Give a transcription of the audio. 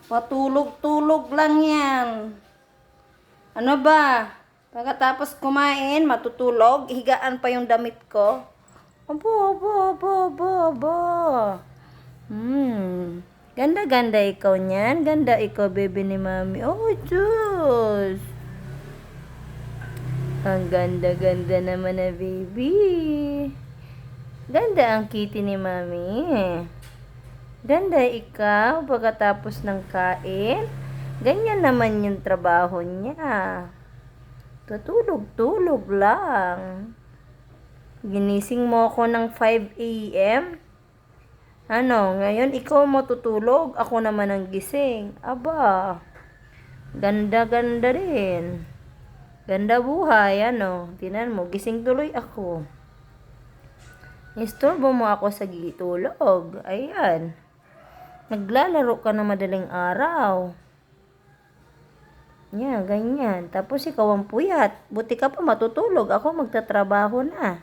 Patulog-tulog lang yan. Ano ba? Pagkatapos kumain, matutulog, higaan pa yung damit ko. Abo, abo, abo, abo, abo. Ganda-ganda ikaw niyan. Ganda ikaw, baby ni mami. Oh, Diyos. Ang ganda-ganda naman na baby. Ganda ang kitty ni mami. Ganda ikaw pagkatapos ng kain. Ganyan naman yung trabaho niya. Tutulog-tulog lang. Ginising mo ako ng 5 a.m. Ano, ngayon ikaw matutulog, ako naman ang gising. Aba, ganda-ganda rin. Ganda buhay, ano. Tinan mo, gising tuloy ako. Istorbo mo ako sa gitulog. Ayan. Naglalaro ka na madaling araw. Yan, ganyan. Tapos ikaw ang puyat. Buti ka pa matutulog. Ako magtatrabaho na.